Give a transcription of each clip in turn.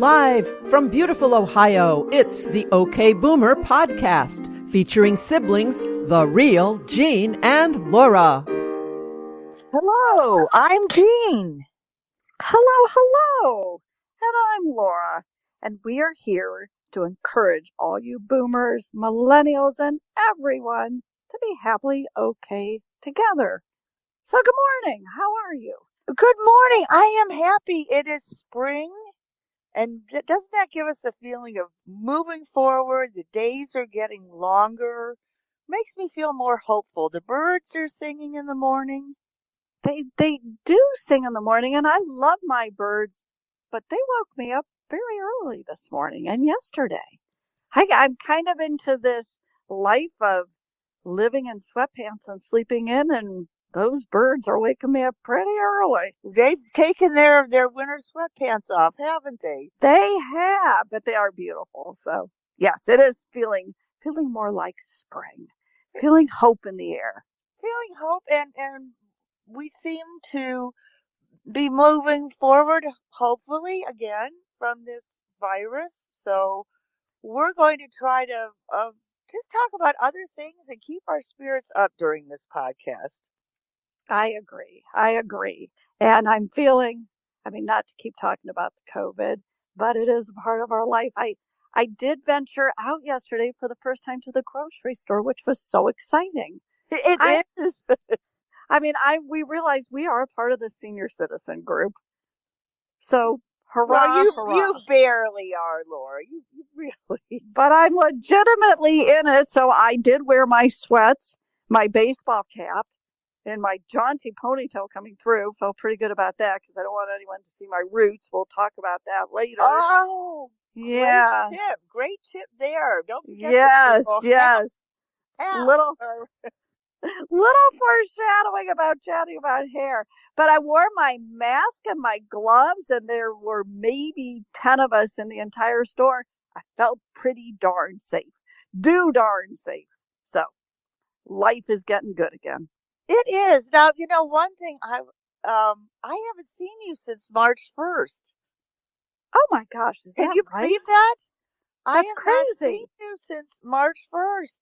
Live from beautiful Ohio, it's the OK Boomer podcast featuring siblings, the real Jean and Laura. Hello, I'm Jean. Hello. And I'm Laura. And we are here to encourage all you boomers, millennials, and everyone to be happily okay together. So good morning. How are you? Good morning. I am happy it is spring. And doesn't that give us the feeling of moving forward? The days are getting longer. Makes me feel more hopeful. The birds are singing in the morning. They do sing in the morning, and I love my birds, but they woke me up very early this morning and yesterday. I'm kind of into this life of living in sweatpants and sleeping in, and those birds are waking me up pretty early. They've taken their winter sweatpants off, haven't they? They have, but they are beautiful. So yes, it is feeling more like spring, feeling hope in the air. Feeling hope, and we seem to be moving forward, hopefully, again, from this virus. So we're going to try to just talk about other things and keep our spirits up during this podcast. I agree. And I'm feeling, not to keep talking about the COVID, but it is a part of our life. I did venture out yesterday for the first time to the grocery store, which was so exciting. It is. We realized we are a part of the senior citizen group. So Well, hurrah. you barely are, Laura. You really. But I'm legitimately in it. So I did wear my sweats, my baseball cap, and my jaunty ponytail coming through. Felt pretty good about that because I don't want anyone to see my roots. We'll talk about that later. Oh, yeah. Great tip there. Don't forget. Yes. Little foreshadowing about chatting about hair. But I wore my mask and my gloves, and there were maybe 10 of us in the entire store. I felt pretty darn safe. Darn safe. So life is getting good again. It is. Now, one thing I haven't seen you since March 1st. Oh my gosh, is that right? Can you believe that? That's I have crazy. not seen you since March 1st.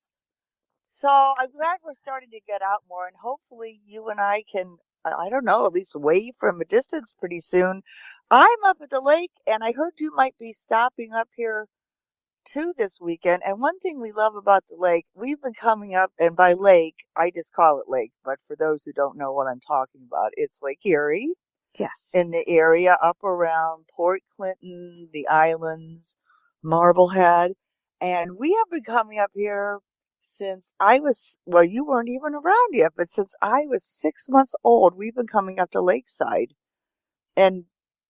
So I'm glad we're starting to get out more, and hopefully you and I can, I don't know, at least wave from a distance pretty soon. I'm up at the lake, and I heard you might be stopping up here too this weekend. And one thing we love about the lake, we've been coming up, and by lake, I just call it lake, but for those who don't know what I'm talking about, it's Lake Erie. Yes. In the area up around Port Clinton, the islands, Marblehead. And we have been coming up here since you weren't even around yet, but since I was 6 months old, we've been coming up to Lakeside. And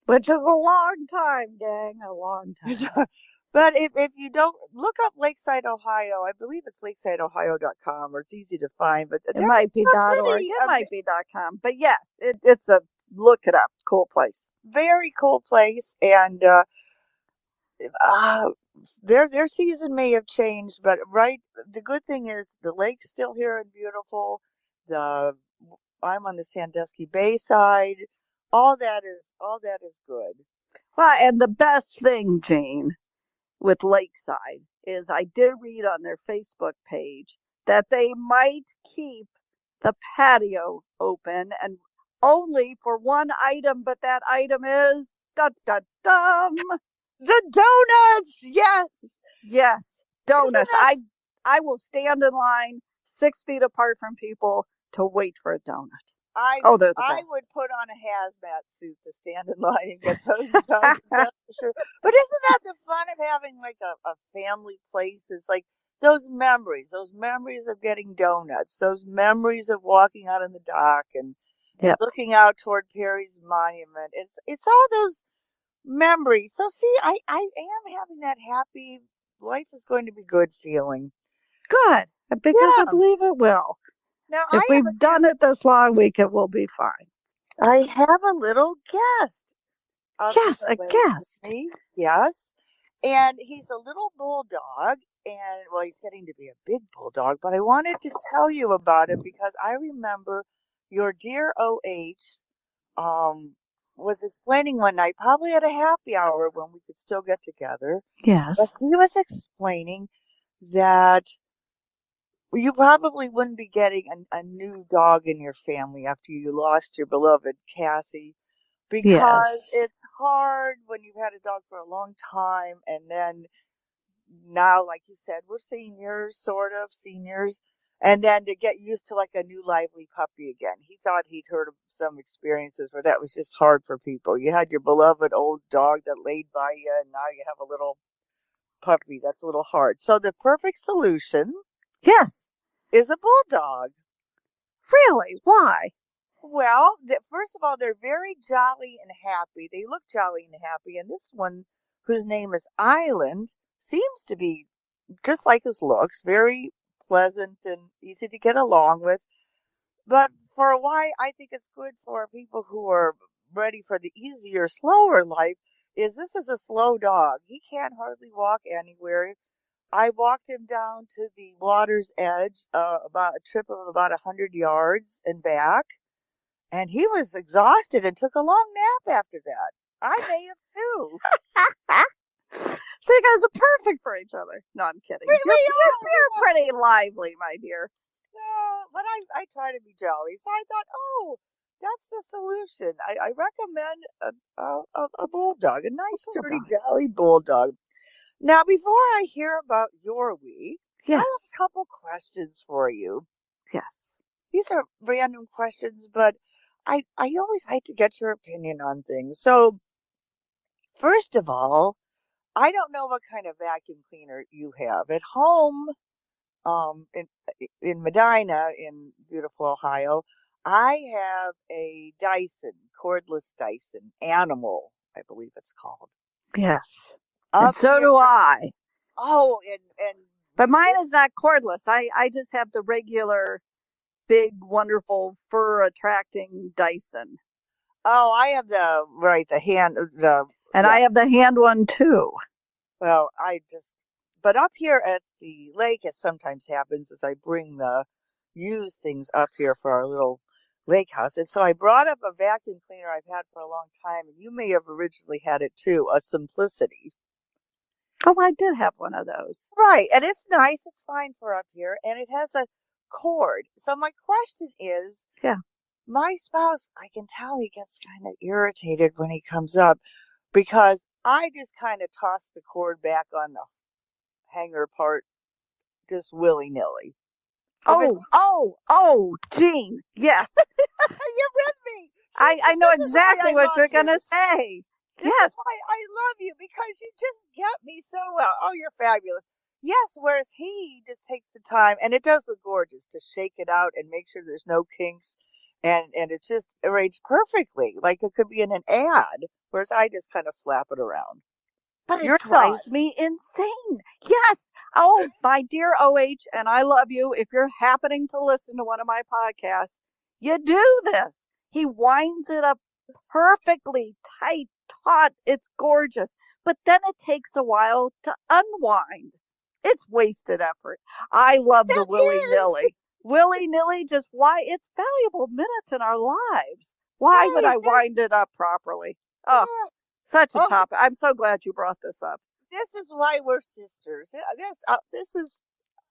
which is a long time, gang, a long time. But if you don't look up Lakeside, Ohio, I believe it's lakesideohio.com, or it's easy to find, but it might be .org. It might be .com. But yes, it's a look it up. Cool place. Very cool place. And their season may have changed, but the good thing is the lake's still here and beautiful. I'm on the Sandusky Bay side. All that is good. Well, and the best thing, Jane, with Lakeside is I did read on their Facebook page that they might keep the patio open and only for one item, but that item is the donuts. Yes, donuts. I will stand in line 6 feet apart from people to wait for a donut. I would put on a hazmat suit to stand in line and get those donuts. That's for sure. But isn't that the fun of having like a family place? It's like those memories of getting donuts, those memories of walking out on the dock and looking out toward Perry's Monument. It's all those memories. So see, I am having that happy life is going to be good feeling. Good, because I believe it will. Now, if we've done it this long, it will be fine. I have a little guest. Yes, a guest. Yes. And he's a little bulldog. And, he's getting to be a big bulldog. But I wanted to tell you about him because I remember your dear OH was explaining one night, probably at a happy hour when we could still get together, but Yes. he was explaining that you probably wouldn't be getting a new dog in your family after you lost your beloved Cassie, because Yes. it's hard when you've had a dog for a long time, and then now, like you said, we're seniors, sort of seniors, and then to get used to like a new lively puppy again. He thought he'd heard of some experiences where that was just hard for people. You had your beloved old dog that laid by you, and now you have a little puppy. That's a little hard. So the perfect solution Yes. is a bulldog. Really? Why? Well, first of all, they're very jolly and happy. They look jolly and happy. And this one, whose name is Island, seems to be just like his looks, very pleasant and easy to get along with. But for why I think it's good for people who are ready for the easier, slower life is this is a slow dog. He can't hardly walk anywhere. I walked him down to the water's edge, about a trip of about 100 yards and back. And he was exhausted and took a long nap after that. I may have too. So you guys are perfect for each other. No, I'm kidding. You're pretty lively, my dear. No, but I try to be jolly. So I thought, oh, that's the solution. I recommend a bulldog, a nice, sturdy, jolly bulldog. Now, before I hear about your week, I have Yes. a couple questions for you. Yes. These are random questions, but I always like to get your opinion on things. So, first of all, I don't know what kind of vacuum cleaner you have at home. In Medina, in beautiful Ohio, I have a Dyson, cordless Dyson Animal, I believe it's called. Yes. Up And so here, do I. oh, and But mine is not cordless. I just have the regular, big, wonderful, fur-attracting Dyson. oh, I have the hand, And yeah. I have the hand one, too. Well, but up here at the lake, as sometimes happens, is I bring the used things up here for our little lake house. And so I brought up a vacuum cleaner I've had for a long time, and you may have originally had it too, a Simplicity. Oh, I did have one of those. Right. And it's nice. It's fine for up here. And it has a cord. So my question is, Yeah. my spouse, I can tell he gets kind of irritated when he comes up because I just kind of toss the cord back on the hanger part just willy-nilly. Oh, Jean. Yes. You read me. I know exactly what you're going to say. This is why I love you, because you just get me so well. Oh, you're fabulous. Yes, whereas he just takes the time, and it does look gorgeous, to shake it out and make sure there's no kinks, and it's just arranged perfectly, like it could be in an ad, whereas I just kind of slap it around. But it drives me insane. Yes. Oh, my dear OH, and I love you. If you're happening to listen to one of my podcasts, you do this. He winds it up perfectly tight, taut. It's gorgeous. But then it takes a while to unwind. It's wasted effort. I love the willy-nilly. Willy-nilly, just why? It's valuable minutes in our lives. This would I wind it up properly? Oh. Such a topic. I'm so glad you brought this up. This is why we're sisters. This is,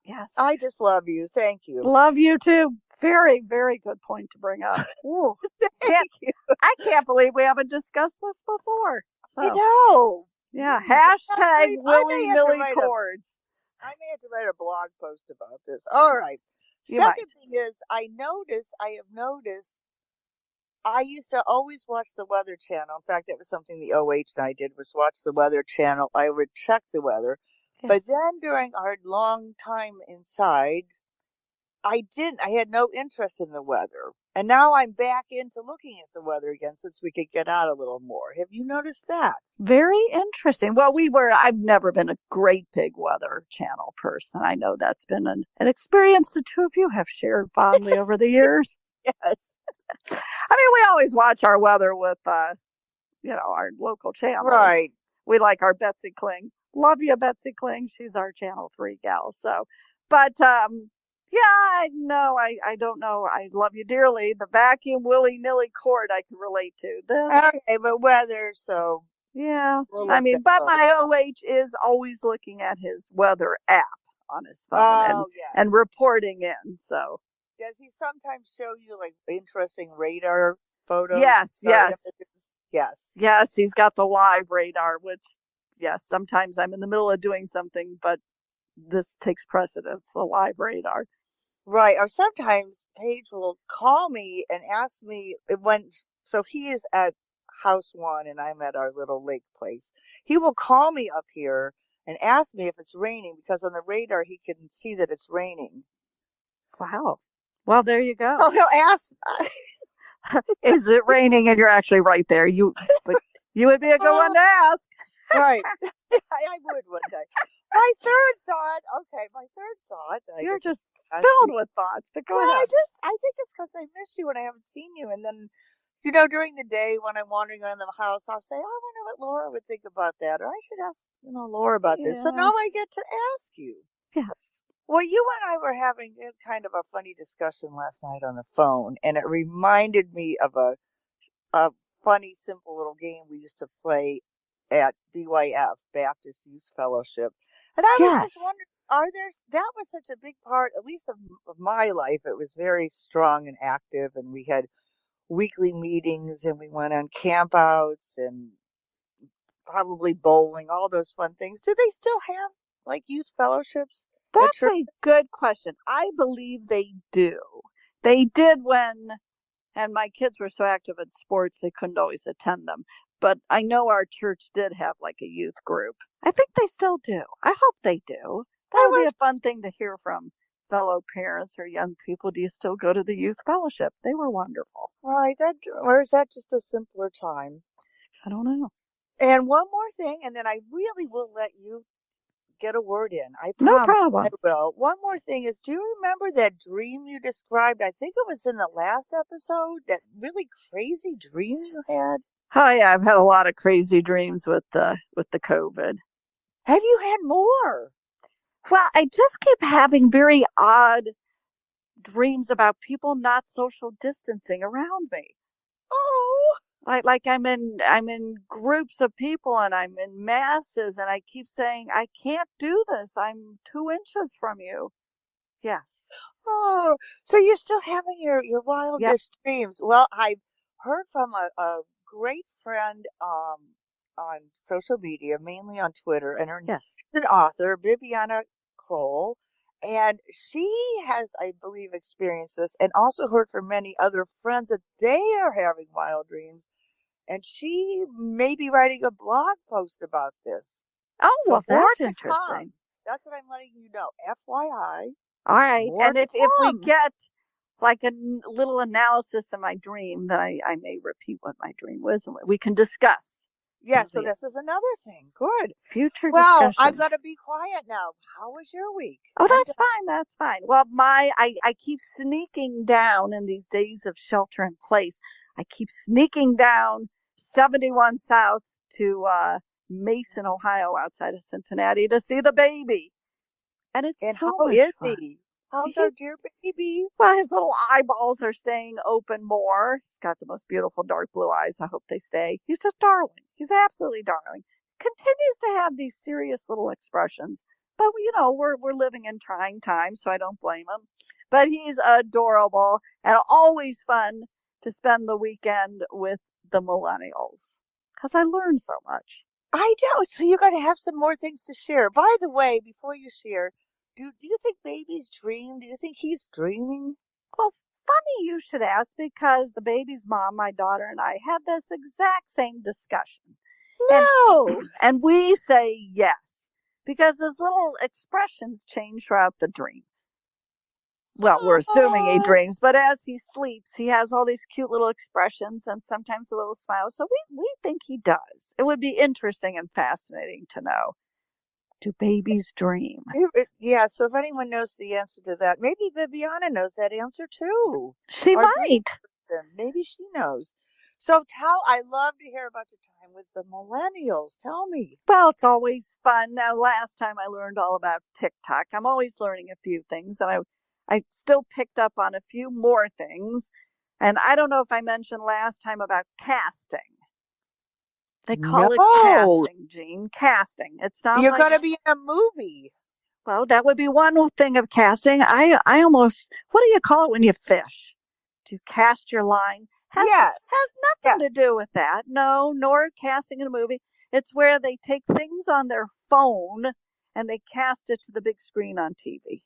yes. I just love you. Thank you. Love you too. Very, very good point to bring up. Ooh. Thank you. I can't believe we haven't discussed this before. So, I know. Yeah. Hashtag willy-nilly cords. I may have to write a blog post about this. All right. Second thing is, I have noticed I used to always watch the Weather Channel. In fact, that was something the OH and I did, was watch the Weather Channel. I would check the weather. Yes. But then during our long time inside, I had no interest in the weather. And now I'm back into looking at the weather again since we could get out a little more. Have you noticed that? Very interesting. Well, I've never been a great big Weather Channel person. I know that's been an experience the two of you have shared fondly over the years. Yes. I mean, we always watch our weather with, our local channel. Right. We like our Betsy Kling. Love you, Betsy Kling. She's our Channel 3 gal. So, but Yeah, I know. I don't know. I love you dearly. The vacuum willy-nilly cord I can relate to. Okay, but weather, so Yeah. we'll I let that mean, but go. my OH is always looking at his weather app on his phone Oh, and yes. reporting in. So Does he sometimes show you like interesting radar photos yes, or yes, images? Yes. yes. He's got the live radar, which yes, sometimes I'm in the middle of doing something, but this takes precedence. The live radar. Right. Or sometimes Paige will call me and ask me so he is at house one and I'm at our little lake place. He will call me up here and ask me if it's raining because on the radar he can see that it's raining. Wow. Well, there you go. So he'll ask. Is it raining? And you're actually right there. But you would be a good one to ask. Right. I would one day. My third thought. Okay, my third thought. You're just filled with thoughts. But go ahead. I think it's because I missed you and I haven't seen you. And then, during the day when I'm wandering around the house, I'll say, "Oh, I wonder what Laura would think about that," or "I should ask, Laura about this." So Yeah. now I get to ask you. Yes. Well, you and I were having kind of a funny discussion last night on the phone, and it reminded me of a funny, simple little game we used to play at BYF, Baptist Youth Fellowship. And I was just Yes. wondering, that was such a big part, at least of my life. It was very strong and active, and we had weekly meetings, and we went on campouts and probably bowling, all those fun things. Do they still have like youth fellowships at That's church? a good question. I believe they do. They did and my kids were so active in sports, they couldn't always attend them. But I know our church did have like a youth group. I think they still do. I hope they do. That would be a fun thing to hear from fellow parents or young people. Do you still go to the youth fellowship? They were wonderful. Right, or is that just a simpler time? I don't know. And one more thing, and then I really will let you get a word in. I No promise problem. I will. One more thing is, do you remember that dream you described? I think it was in the last episode, that really crazy dream you had. Oh yeah, I've had a lot of crazy dreams with the COVID. Have you had more? Well, I just keep having very odd dreams about people not social distancing around me. Oh, Like I'm in groups of people and I'm in masses and I keep saying I can't do this. I'm 2 inches from you. Yes. oh. So you're still having your Yep. wildest dreams. Well, I've heard from a great friend on social media, mainly on Twitter, and Yes. she's an author, Bibiana Kroll, and she has, I believe, experienced this, and also heard from many other friends that they are having wild dreams, and she may be writing a blog post about this. Oh, So well, more that's to come. interesting. That's what I'm letting you know. FYI, All right. more And to if we come. get like a little analysis of my dream, then I may repeat what my dream was and we can discuss. Yeah, so this is another thing. Good. Future Well, discussions. I'm going to be quiet now. How was your week? Oh, that's fine. That's fine. Well, I keep sneaking down in these days of shelter in place. I keep sneaking down 71 South to Mason, Ohio, outside of Cincinnati, to see the baby. And it's And so how much is fun. he? How's our dear baby? Well, his little eyeballs are staying open more. He's got the most beautiful dark blue eyes. I hope they stay. He's just darling. He's absolutely darling. Continues to have these serious little expressions, but we're living in trying times, so I don't blame him. But he's adorable and always fun to spend the weekend with the millennials because I learned so much. I know. So you're going to have some more things to share. By the way, before you share, do you think babies dream? Do you think he's dreaming? Well, funny you should ask because the baby's mom, my daughter, and I had this exact same discussion. No. And we say yes because his little expressions change throughout the dream. Well, we're assuming he dreams, but as he sleeps, he has all these cute little expressions and sometimes a little smile. So we think he does. It would be interesting and fascinating to know. Do babies dream? Yeah, so if anyone knows the answer to that, maybe Bibiana knows that answer too. She might. Maybe she knows. So I love to hear about your time with the millennials. Tell me. Well, it's always fun. Now, last time I learned all about TikTok. I'm always learning a few things, and I still picked up on a few more things. And I don't know if I mentioned last time about casting. They call it No, casting, Jean. Casting. It's not you're like, going to be in a movie. well, that would be one thing of casting. I almost, what do you call it when you fish? To cast your line? Yes. Has nothing to do with that. No, nor casting in a movie. It's where they take things on their phone and they cast it to the big screen on TV.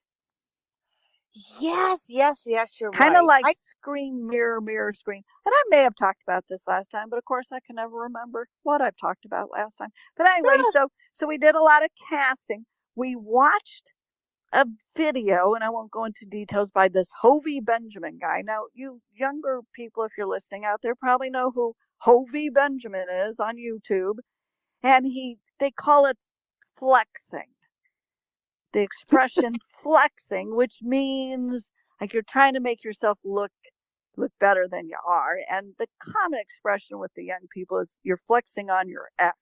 Yes, you're Kind of right. like screen, mirror, screen. And I may have talked about this last time, but of course I can never remember what I've talked about last time. But anyway, so we did a lot of casting. We watched a video, and I won't go into details, by this Hovey Benjamin guy. Now, you younger people, if you're listening out there, probably know who Hovey Benjamin is on YouTube. And they call it flexing. The expression flexing, which means like you're trying to make yourself look better than you are. And the common expression with the young people is you're flexing on your ex.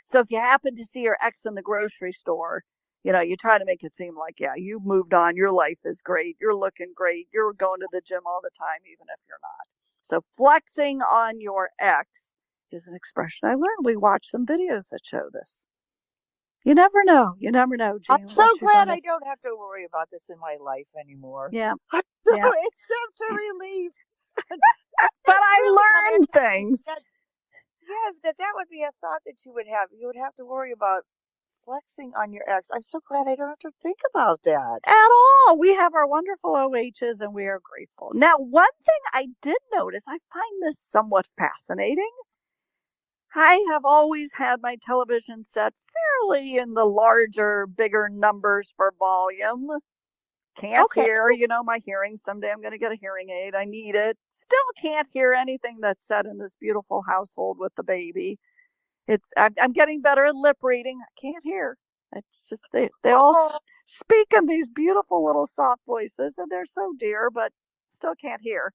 So if you happen to see your ex in the grocery store, you try to make it seem like, yeah, you've moved on. Your life is great. You're looking great. You're going to the gym all the time, even if you're not. So flexing on your ex is an expression I learned. We watched some videos that show this. You never know. You never know, Jean. I'm so glad I don't have to worry about this in my life anymore. Yeah. I'm so except to relief. But I learned things. That would be a thought that you would have. You would have to worry about flexing on your ex. I'm so glad I don't have to think about that. At all. We have our wonderful OHs and we are grateful. Now, one thing I did notice, I find this somewhat fascinating. I have always had my television set fairly in the larger, bigger numbers for volume. Can't hear, my hearing. Someday I'm going to get a hearing aid. I need it. Still can't hear anything that's said in this beautiful household with the baby. I'm getting better at lip reading. I can't hear. It's just they all speak in these beautiful little soft voices, and they're so dear, but still can't hear.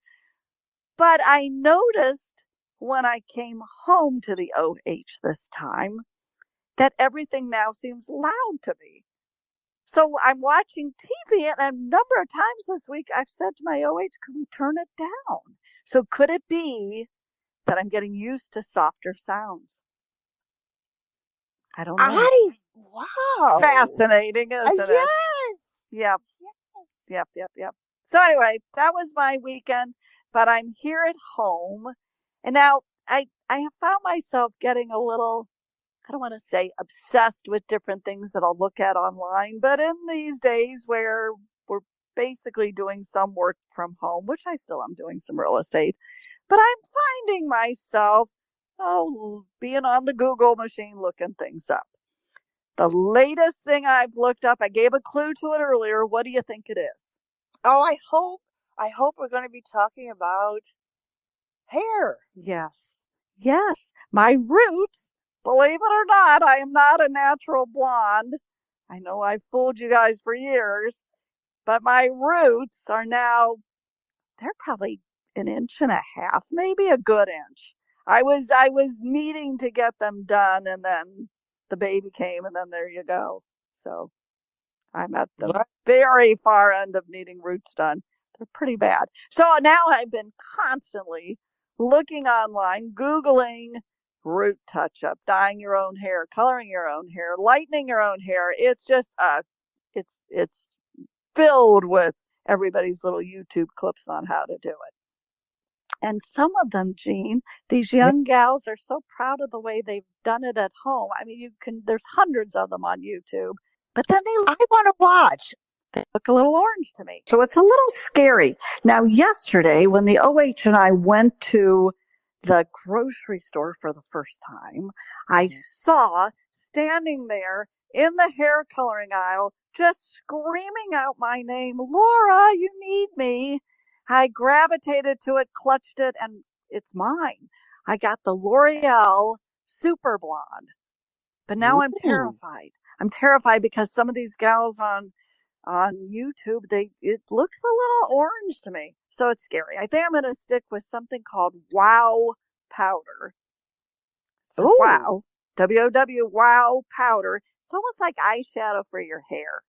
But I noticed when I came home to the OH this time that everything now seems loud to me. So I'm watching TV, and a number of times this week I've said to my OH, could we turn it down? So could it be that I'm getting used to softer sounds? I don't know. Wow. Fascinating, isn't it? Yes. Yep. So anyway, that was my weekend, but I'm here at home. And now I have found myself getting a little, I don't want to say obsessed with different things that I'll look at online, but in these days where we're basically doing some work from home, which I still am doing some real estate, but I'm finding myself, being on the Google machine looking things up. The latest thing I've looked up, I gave a clue to it earlier. What do you think it is? Oh, I hope we're going to be talking about hair. Yes. My roots, believe it or not, I am not a natural blonde. I know I've fooled you guys for years, but my roots are now, they're probably an inch and a half, maybe a good inch. I was needing to get them done, and then the baby came, and then there you go. So I'm at the very far end of needing roots done. They're pretty bad. So now I've been constantly looking online, Googling root touch-up, dyeing your own hair, coloring your own hair, lightening your own hair. It's just, it's filled with everybody's little YouTube clips on how to do it. And some of them, Jean, these young gals are so proud of the way they've done it at home. I mean, there's hundreds of them on YouTube, but then I want to watch. They look a little orange to me. So it's a little scary. Now, yesterday, when the OH and I went to the grocery store for the first time, I saw standing there in the hair coloring aisle, just screaming out my name, Laura, you need me. I gravitated to it, clutched it, and it's mine. I got the L'Oreal Super Blonde. But now I'm terrified. I'm terrified because some of these gals on YouTube, it looks a little orange to me. So it's scary. I think I'm going to stick with something called Wow Powder. Wow. WOW Wow Powder. It's almost like eyeshadow for your hair.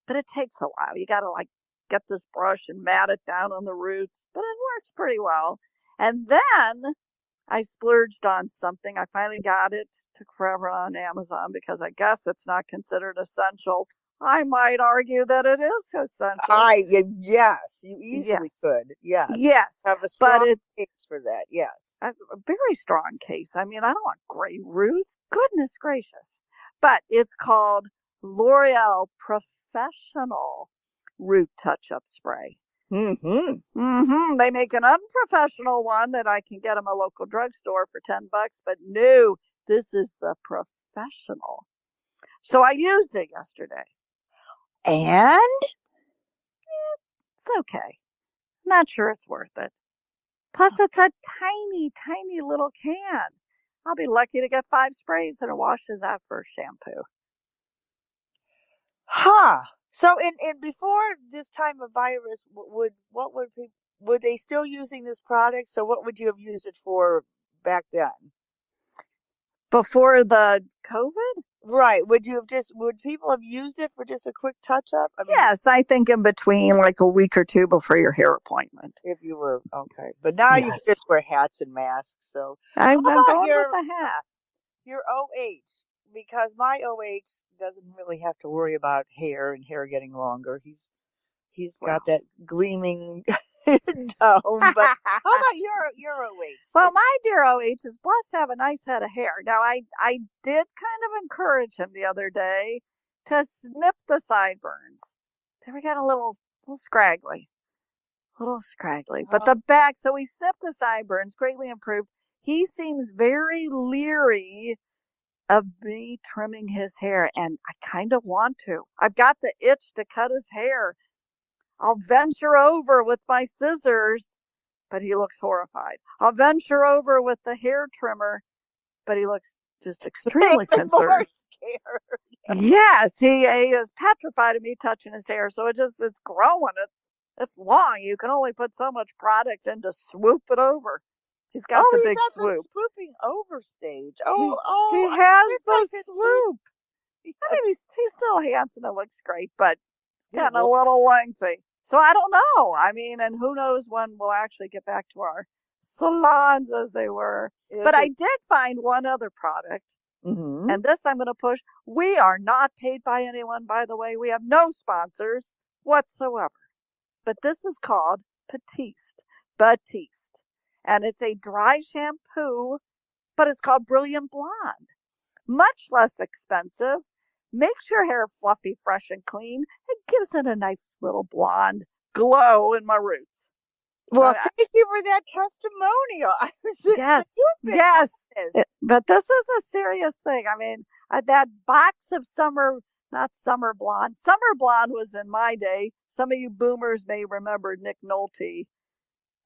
But it takes a while. You got to get this brush and mat it down on the roots, but it works pretty well. And then I splurged on something. I finally got it. Took forever on Amazon because I guess it's not considered essential. I might argue that it is essential. Yes, you easily could. Yes. Yes. Have a but strong it's case for that. Yes. a very strong case. I mean, I don't want gray roots. Goodness gracious. But it's called L'Oreal Professional Root Touch-Up Spray. They make an unprofessional one that I can get in my local drugstore for $10, but no, this is the professional. So I used it yesterday. And? It's okay. Not sure it's worth it. Plus, it's a tiny, tiny little can. I'll be lucky to get 5 sprays and it washes that first shampoo. So, in before this time of virus, would they still using this product? So, what would you have used it for back then? Before the COVID? Right. Would people have used it for just a quick touch up? Yes, I think in between like a week or two before your hair appointment. If you were, okay. But now you just wear hats and masks. So I'm going with the hat. Your OH, because my OH doesn't really have to worry about hair and hair getting longer. He's got that gleaming dome. But how about your OH? Well, my dear OH is blessed to have a nice head of hair. Now, I did kind of encourage him the other day to snip the sideburns. They were getting a little scraggly. But the back, so we snipped the sideburns, greatly improved. He seems very leery of me trimming his hair, and I kind of want to. I've got the itch to cut his hair. I'll venture over with my scissors, but he looks horrified. I'll venture over with the hair trimmer, but he looks just extremely concerned. Yes, he is petrified of me touching his hair, so it's growing. It's long. You can only put so much product in to swoop it over. He's got the big swoop. The swooping over stage. He has the swoop. I mean, he's still handsome and looks great, but it's getting a little lengthy. So I don't know. I mean, and who knows when we'll actually get back to our salons as they were. But I did find one other product, and this I'm going to push. We are not paid by anyone, by the way. We have no sponsors whatsoever. But this is called Batiste. And it's a dry shampoo, but it's called Brilliant Blonde. Much less expensive. Makes your hair fluffy, fresh, and clean. It gives it a nice little blonde glow in my roots. Well, thank you for that testimonial. Yes. But this is a serious thing. I mean, that box of not Summer Blonde. Summer Blonde was in my day. Some of you boomers may remember Nick Nolte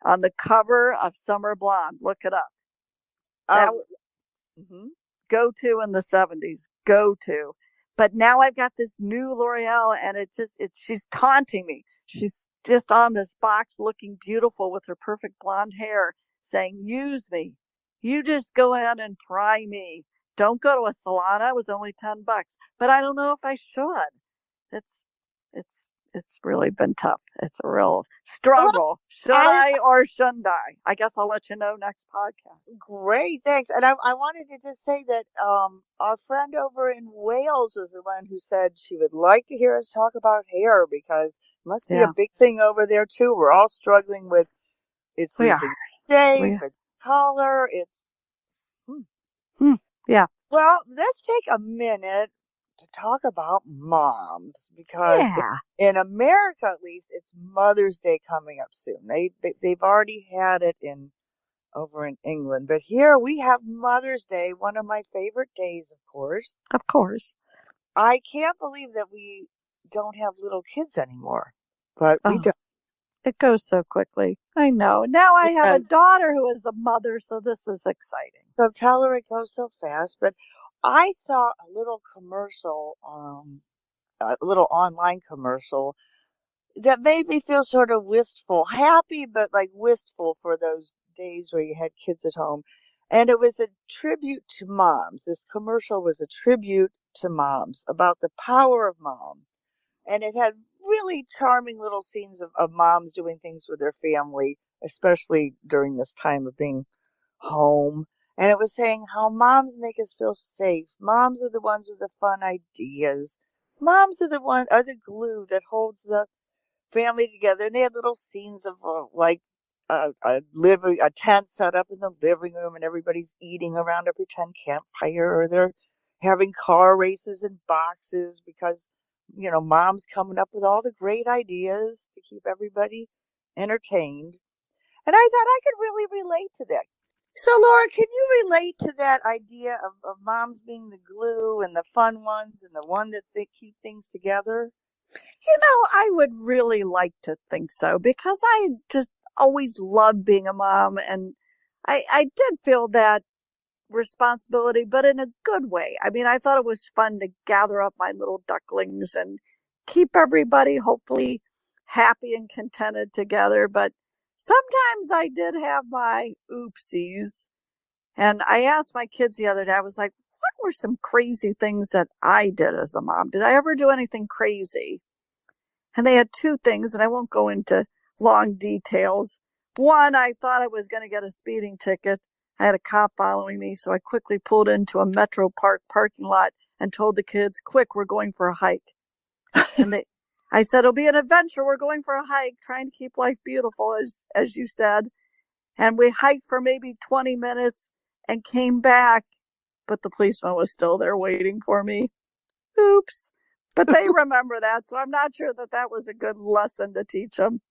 on the cover of Summer Blonde. Look it up. Go to in the 70s. Go to. But now I've got this new L'Oreal, and she's taunting me. She's just on this box looking beautiful with her perfect blonde hair saying, use me. You just go ahead and try me. Don't go to a salon. It was only $10, but I don't know if I should. It's really been tough. It's a real struggle. Should I or shouldn't I? I guess I'll let you know next podcast. Great, thanks. And I wanted to just say that our friend over in Wales was the one who said she would like to hear us talk about hair because it must be a big thing over there too. We're all struggling with it's losing shape, it's color, it's Well, let's take a minute to talk about moms because in America, at least, it's Mother's Day coming up soon. They've already had it over in England, but here we have Mother's Day, one of my favorite days, of course. Of course. I can't believe that we don't have little kids anymore, but we don't. It goes so quickly. I know. Now I have a daughter who is a mother, so this is exciting. So tell her it goes so fast, but I saw a little commercial, a little online commercial that made me feel sort of wistful, happy, but like wistful for those days where you had kids at home. And it was a tribute to moms. This commercial was a tribute to moms about the power of mom. And it had really charming little scenes of moms doing things with their family, especially during this time of being home. And it was saying how moms make us feel safe. Moms are the ones with the fun ideas. Moms are the glue that holds the family together. And they had little scenes of like a tent set up in the living room, and everybody's eating around a pretend campfire, or they're having car races in boxes because mom's coming up with all the great ideas to keep everybody entertained. And I thought I could really relate to that. So, Laura, can you relate to that idea of moms being the glue and the fun ones and the one that they keep things together? I would really like to think so, because I just always loved being a mom, and I did feel that responsibility, but in a good way. I mean, I thought it was fun to gather up my little ducklings and keep everybody hopefully happy and contented together. But sometimes I did have my oopsies. And I asked my kids the other day, I was like, what were some crazy things that I did as a mom? Did I ever do anything crazy? And they had two things, and I won't go into long details. One, I thought I was going to get a speeding ticket. I had a cop following me, so I quickly pulled into a Metro Park parking lot and told the kids, quick, we're going for a hike. And I said, it'll be an adventure. We're going for a hike, trying to keep life beautiful, as you said. And we hiked for maybe 20 minutes and came back, but the policeman was still there waiting for me. Oops. But they remember that, so I'm not sure that was a good lesson to teach them.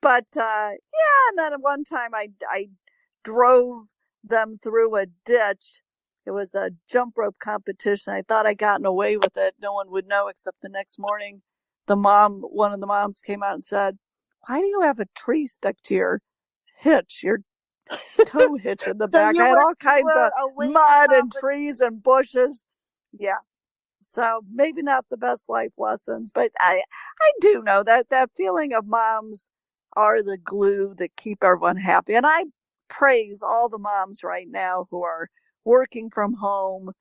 But, yeah, and then at one time I drove them through a ditch. It was a jump rope competition. I thought I'd gotten away with it. No one would know, except the next morning, one of the moms came out and said, why do you have a tree stuck to your hitch, your tow hitch in the back? I had all kinds of mud and trees and bushes. Yeah. So maybe not the best life lessons, but I do know that feeling of moms are the glue that keep everyone happy. And I praise all the moms right now who are working from home,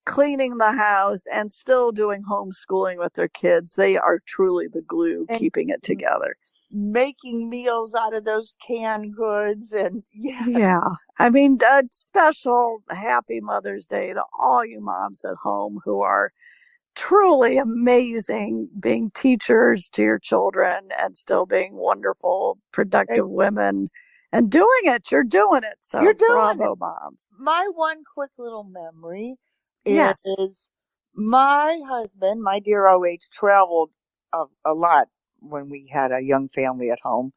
cleaning the house, and still doing homeschooling with their kids. They are truly the glue keeping it together. Making meals out of those canned goods. And yeah. I mean, a special happy Mother's Day to all you moms at home who are truly amazing, being teachers to your children and still being wonderful, productive women and doing it. You're doing it. So you're doing bravo, it. Moms. My one quick little memory is my husband, my dear OH, traveled a lot when we had a young family at home.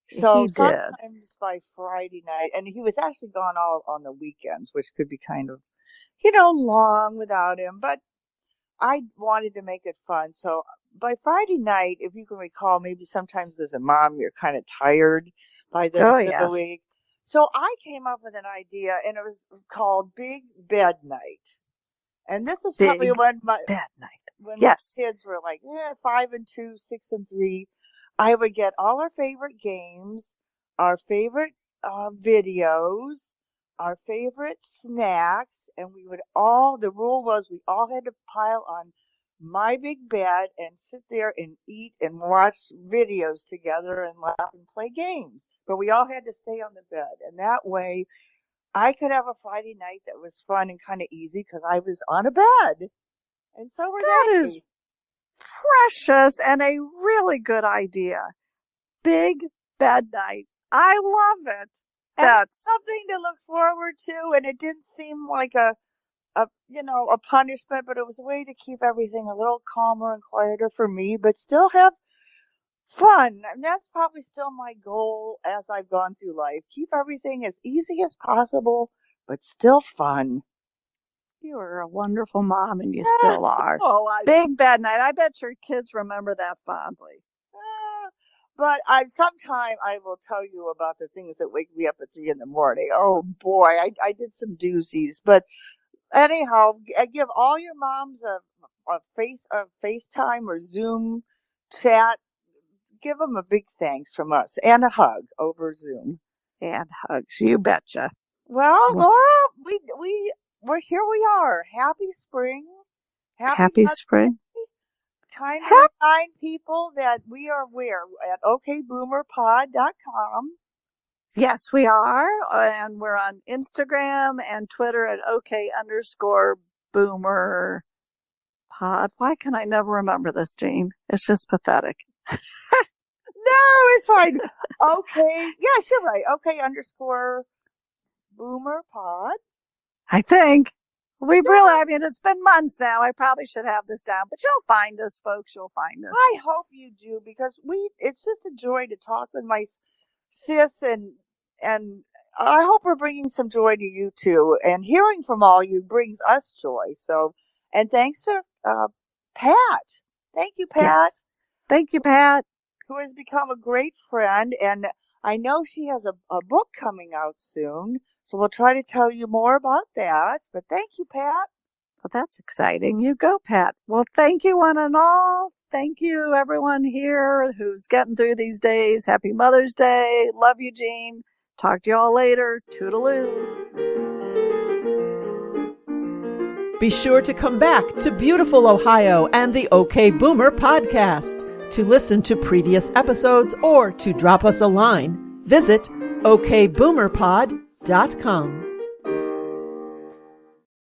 So sometimes by Friday night, and he was actually gone all on the weekends, which could be kind of, long without him, but I wanted to make it fun. So by Friday night, if you can recall, maybe sometimes as a mom, you're kind of tired by the end of the week. So I came up with an idea, and it was called Big Bed Night. And this is probably when my kids were like 5 and 2, 6 and 3. I would get all our favorite games, our favorite videos, our favorite snacks, and the rule was we all had to pile on my big bed and sit there and eat and watch videos together and laugh and play games. But we all had to stay on the bed. And that way I could have a Friday night that was fun and kind of easy because I was on a bed. And so were they. That is precious and a really good idea. Big bed night. I love it. That's something to look forward to, and it didn't seem like a punishment, but it was a way to keep everything a little calmer and quieter for me, but still have fun. And that's probably still my goal as I've gone through life. Keep everything as easy as possible, but still fun. You are a wonderful mom, and you still are. Big bed night. I bet your kids remember that fondly. But sometime I will tell you about the things that wake me up at 3 a.m. Oh boy, I did some doozies. But anyhow, I give all your moms a FaceTime or Zoom chat. Give them a big thanks from us and a hug over Zoom. And hugs, you betcha. Well, Laura, we're here. We are. Happy spring. Happy spring. kind of remind people that we are where? At okboomerpod.com. Yes, we are. And we're on Instagram and Twitter at OK_boomer pod. Why can I never remember this, Jean? It's just pathetic. No, it's fine. Okay. Yes, you're right. OK_boomer pod. I think. I mean, it's been months now. I probably should have this down, but you'll find us, folks. You'll find us. I hope you do, because it's just a joy to talk with my sis, and I hope we're bringing some joy to you too. And hearing from all you brings us joy. So, and thanks to Pat. Thank you, Pat. Yes. Thank you, Pat. Who has become a great friend. And I know she has a book coming out soon. So we'll try to tell you more about that. But thank you, Pat. Well, that's exciting. You go, Pat. Well, thank you, one and all. Thank you, everyone here who's getting through these days. Happy Mother's Day. Love you, Jean. Talk to you all later. Toodaloo. Be sure to come back to beautiful Ohio and the OK Boomer podcast. To listen to previous episodes or to drop us a line, visit okboomerpod.com.